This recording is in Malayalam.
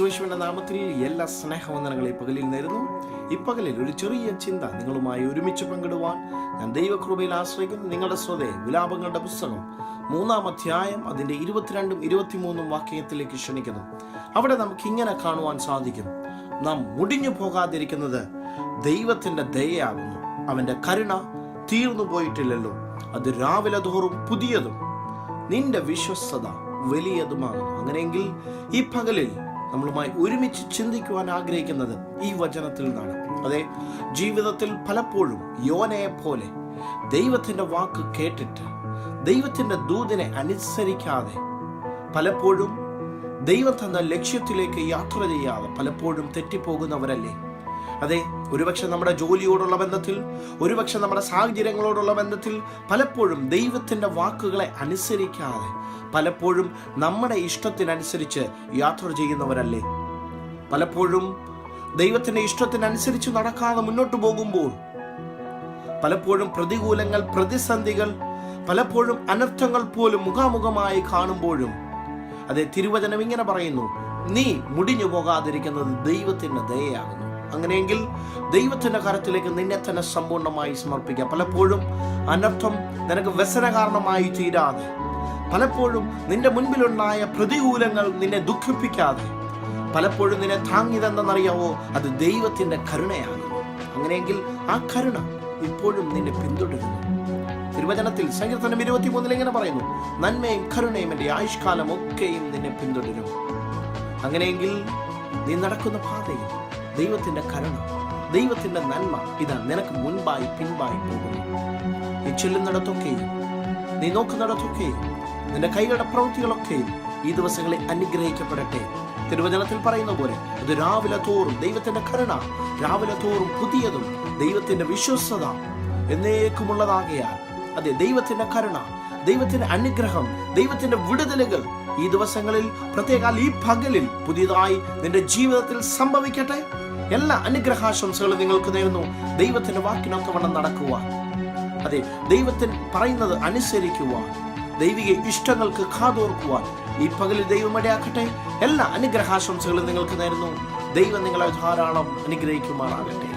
ക്രിസ്തുയേശുവിന്റെ നാമത്തിൽ എല്ലാ സ്നേഹവന്ദനങ്ങളെ പകലിൽ നേരുന്നു. ഈ പകലിൽ ഒരു ചെറിയ ചിന്ത നിങ്ങളുമായി ഒരുമിച്ച് പങ്കിടുവാൻ ഞാൻ ദൈവകൃപയിൽ ആശ്രയിക്കുന്നു. നിങ്ങളുടെ സ്വതേ വിലാപങ്ങളുടെ പുസ്തകം 3-ാം അധ്യായം അതിൻ്റെ 22-ഉം 23-ഉം വാക്യത്തിലേക്ക് ക്ഷണിക്കുന്നു. അവിടെ നമുക്ക് ഇങ്ങനെ കാണുവാൻ സാധിക്കും: നാം മുടിഞ്ഞു പോകാതിരിക്കുന്നത് ദൈവത്തിന്റെ ദയയാകുന്നു. അവന്റെ കരുണ തീർന്നു പോയിട്ടില്ലല്ലോ. അത് രാവിലെ തോറും പുതിയതും നിന്റെ വിശ്വസ്തത വലിയതുമാകുന്നു. അങ്ങനെയെങ്കിൽ ഈ പകലിൽ നമ്മളുമായി ഒരുമിച്ച് ചിന്തിക്കുവാൻ ആഗ്രഹിക്കുന്നത് ഈ വചനത്തിൽ നിന്നാണ്. അതെ, ജീവിതത്തിൽ പലപ്പോഴും യോനയെ പോലെ ദൈവത്തിന്റെ വാക്ക് കേട്ടിട്ട് ദൈവത്തിന്റെ ദൂതിനെ അനുസരിക്കാതെ, പലപ്പോഴും ദൈവം തന്ന ലക്ഷ്യത്തിലേക്ക് യാത്ര ചെയ്യാതെ പലപ്പോഴും തെറ്റിപ്പോകുന്നവരല്ലേ? അതെ, ഒരുപക്ഷെ നമ്മുടെ ജോലിയോടുള്ള ബന്ധത്തിൽ, ഒരുപക്ഷെ നമ്മുടെ സാഹചര്യങ്ങളോടുള്ള ബന്ധത്തിൽ പലപ്പോഴും ദൈവത്തിന്റെ വാക്കുകളെ അനുസരിക്കാതെ, പലപ്പോഴും നമ്മുടെ ഇഷ്ടത്തിനനുസരിച്ച് യാത്ര ചെയ്യുന്നവരല്ലേ? പലപ്പോഴും ദൈവത്തിന്റെ ഇഷ്ടത്തിനനുസരിച്ച് നടക്കാതെ മുന്നോട്ട് പോകുമ്പോൾ പലപ്പോഴും പ്രതികൂലങ്ങൾ, പ്രതിസന്ധികൾ, പലപ്പോഴും അനർത്ഥങ്ങൾ പോലും മുഖാമുഖമായി കാണുമ്പോഴും അതെ, തിരുവചനം ഇങ്ങനെ പറയുന്നു: നീ മുടിഞ്ഞു പോകാതിരിക്കുന്നത് ദൈവത്തിന്റെ ദയയാകുന്നു. അങ്ങനെയെങ്കിൽ ദൈവത്തിന്റെ കരത്തിലേക്ക് നിന്നെ തന്നെ സമ്പൂർണ്ണമായി സമർപ്പിക്കുക. പലപ്പോഴും അനർത്ഥം നിനക്ക് വ്യസന കാരണമായി തീരാതെ, പലപ്പോഴും നിന്റെ മുൻപിലുണ്ടായ പ്രതികൂലങ്ങൾ നിന്നെ ദുഃഖിപ്പിക്കാതെ, പലപ്പോഴും നിന്നെ താങ്ങിയതെന്തെന്നറിയാവോ? അത് ദൈവത്തിന്റെ കരുണയാകുന്നു. അങ്ങനെയെങ്കിൽ ആ കരുണ ഇപ്പോഴും നിന്നെ പിന്തുടരുന്നു. തിരുവചനത്തിൽ സങ്കീർത്തനം 23 ഇങ്ങനെ പറയുന്നു: നന്മയും കരുണയും എൻ്റെ ആയുഷ്കാലം ഒക്കെയും നിന്നെ പിന്തുടരും. അങ്ങനെയെങ്കിൽ നീ നടക്കുന്ന പാതയിൽ ദൈവത്തിന്റെ കരുണ, ദൈവത്തിന്റെ നന്മ ഇതാ നിനക്ക് മുൻപായി പിൻപായി പോകുന്നു. നീ ചെല്ലുന്നിടത്തൊക്കെയും, നീ നോക്കുന്നിടത്തൊക്കെയും, നിന്റെ കൈകളുടെ പ്രവൃത്തികളൊക്കെയും ഈ ദിവസങ്ങളിൽ അനുഗ്രഹിക്കപ്പെടട്ടെ. തിരുവചനത്തിൽ പറയുന്ന പോലെ അത് രാവിലെ തോറും ദൈവത്തിന്റെ കരുണ, രാവിലെ തോറും പുതിയതും ദൈവത്തിന്റെ വിശ്വസ്തത എന്നേക്കുമുള്ളതാകയാൽ, അതെ, ദൈവത്തിന്റെ കരുണ, ദൈവത്തിന്റെ അനുഗ്രഹം, ദൈവത്തിന്റെ വിടുതലുകൾ ഈ ദിവസങ്ങളിൽ, പ്രത്യേകാൽ ഈ പകലിൽ പുതിയതായി നിന്റെ ജീവിതത്തിൽ സംഭവിക്കട്ടെ. എല്ലാ അനുഗ്രഹാശംസകളും നിങ്ങൾക്ക് നേരുന്നു. ദൈവത്തിന്റെ വാക്കിനൊത്തവണ്ണം നടക്കുവാൻ, അതെ, ദൈവത്തിന് പറയുന്നത് അനുസരിക്കുവാൻ, ദൈവിക ഇഷ്ടങ്ങൾക്ക് കാതോർക്കുവാൻ ഈ പകലിൽ ദൈവം ഇടയാക്കട്ടെ. എല്ലാ അനുഗ്രഹാശംസകളും നിങ്ങൾക്ക് നേരുന്നു. ദൈവം നിങ്ങളെ ധാരാളം അനുഗ്രഹിക്കുമാറാകട്ടെ.